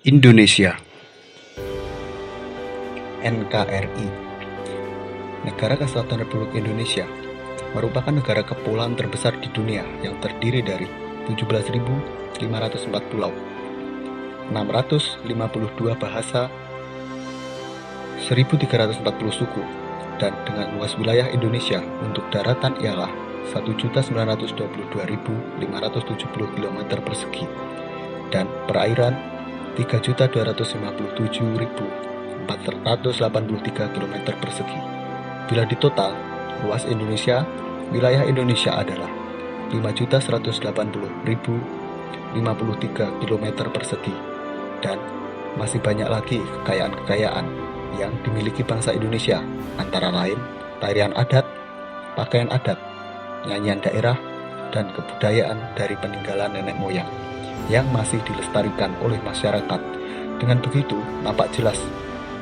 Indonesia. NKRI, Negara Kesatuan Republik Indonesia, merupakan negara kepulauan terbesar di dunia yang terdiri dari 17.504 pulau, 652 bahasa, 1.340 suku, dan dengan luas wilayah Indonesia untuk daratan ialah 1.922.570 km persegi dan perairan 3.257.483 km persegi. Bila ditotal, luas Indonesia, wilayah Indonesia adalah 5.180.053 km persegi, dan masih banyak lagi kekayaan-kekayaan yang dimiliki bangsa Indonesia, antara lain tarian adat, pakaian adat, nyanyian daerah, dan kebudayaan dari peninggalan nenek moyang yang masih dilestarikan oleh masyarakat. Dengan begitu, nampak jelas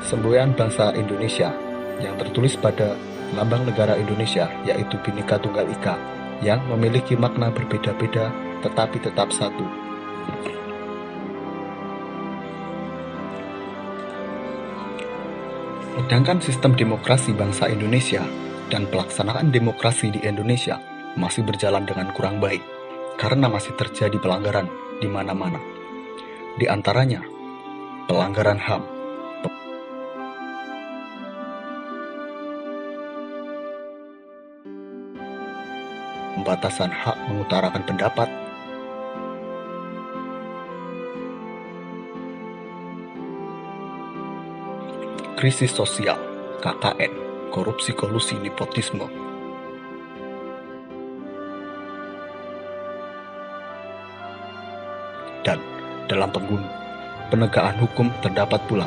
semboyan bangsa Indonesia yang tertulis pada lambang negara Indonesia, yaitu Bhinneka Tunggal Ika, yang memiliki makna berbeda-beda tetapi tetap satu. Sedangkan sistem demokrasi bangsa Indonesia dan pelaksanaan demokrasi di Indonesia masih berjalan dengan kurang baik karena masih terjadi pelanggaran di mana-mana. Di antaranya, pelanggaran HAM, pembatasan hak mengutarakan pendapat, krisis sosial, KKN, korupsi kolusi nepotisme, dan dalam penegakan hukum terdapat pula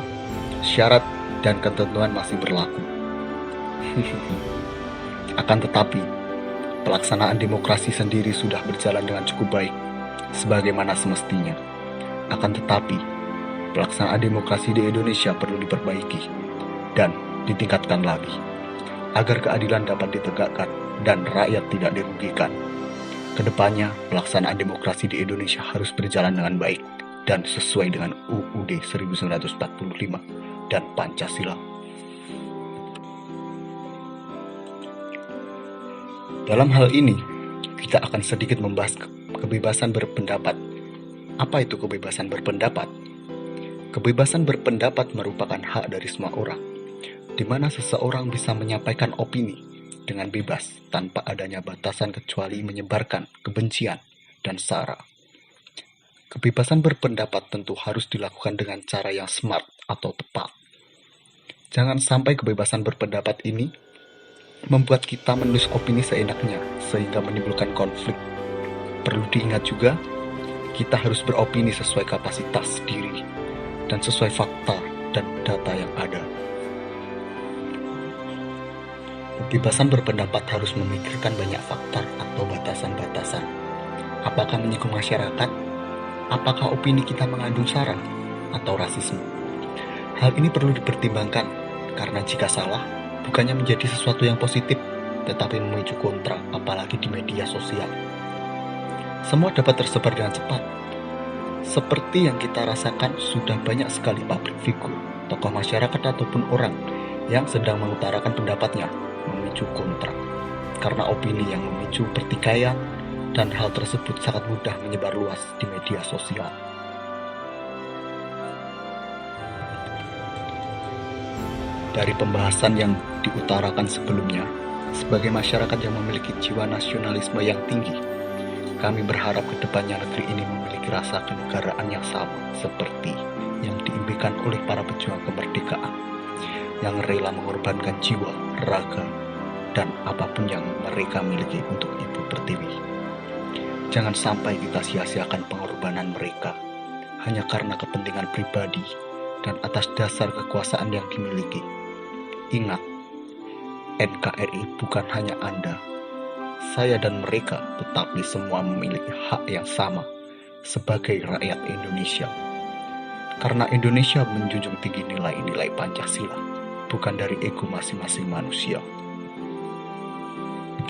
syarat dan ketentuan masih berlaku. Akan tetapi, pelaksanaan demokrasi sendiri sudah berjalan dengan cukup baik, sebagaimana semestinya. Akan tetapi, pelaksanaan demokrasi di Indonesia perlu diperbaiki dan ditingkatkan lagi, agar keadilan dapat ditegakkan dan rakyat tidak dirugikan. Kedepannya, pelaksanaan demokrasi di Indonesia harus berjalan dengan baik dan sesuai dengan UUD 1945 dan Pancasila. Dalam hal ini, kita akan sedikit membahas kebebasan berpendapat. Apa itu kebebasan berpendapat? Kebebasan berpendapat merupakan hak dari semua orang, di mana seseorang bisa menyampaikan opini dengan bebas tanpa adanya batasan kecuali menyebarkan kebencian dan sara. Kebebasan berpendapat tentu harus dilakukan dengan cara yang smart atau tepat. Jangan sampai kebebasan berpendapat ini membuat kita menulis opini seenaknya sehingga menimbulkan konflik. Perlu diingat juga, kita harus beropini sesuai kapasitas diri dan sesuai fakta dan data yang ada. Kebebasan berpendapat harus memikirkan banyak faktor atau batasan-batasan. Apakah menyinggung masyarakat? Apakah opini kita mengandung sara atau rasisme? Hal ini perlu dipertimbangkan, karena jika salah, bukannya menjadi sesuatu yang positif, tetapi memicu kontra, apalagi di media sosial. Semua dapat tersebar dengan cepat. Seperti yang kita rasakan, sudah banyak sekali public figure, tokoh masyarakat ataupun orang yang sedang mengutarakan pendapatnya, memicu kontra. Karena opini yang memicu pertikaian, dan hal tersebut sangat mudah menyebar luas di media sosial. Dari pembahasan yang diutarakan sebelumnya, sebagai masyarakat yang memiliki jiwa nasionalisme yang tinggi, kami berharap kedepannya negeri ini memiliki rasa kenegaraan yang sama seperti yang diimpikan oleh para pejuang kemerdekaan, yang rela mengorbankan jiwa, raga, dan apapun yang mereka miliki untuk Ibu Pertiwi. Jangan sampai kita sia-siakan pengorbanan mereka hanya karena kepentingan pribadi dan atas dasar kekuasaan yang dimiliki. Ingat, NKRI bukan hanya Anda, saya dan mereka, tetapi semua memiliki hak yang sama sebagai rakyat Indonesia. Karena Indonesia menjunjung tinggi nilai-nilai Pancasila, bukan dari ego masing-masing manusia.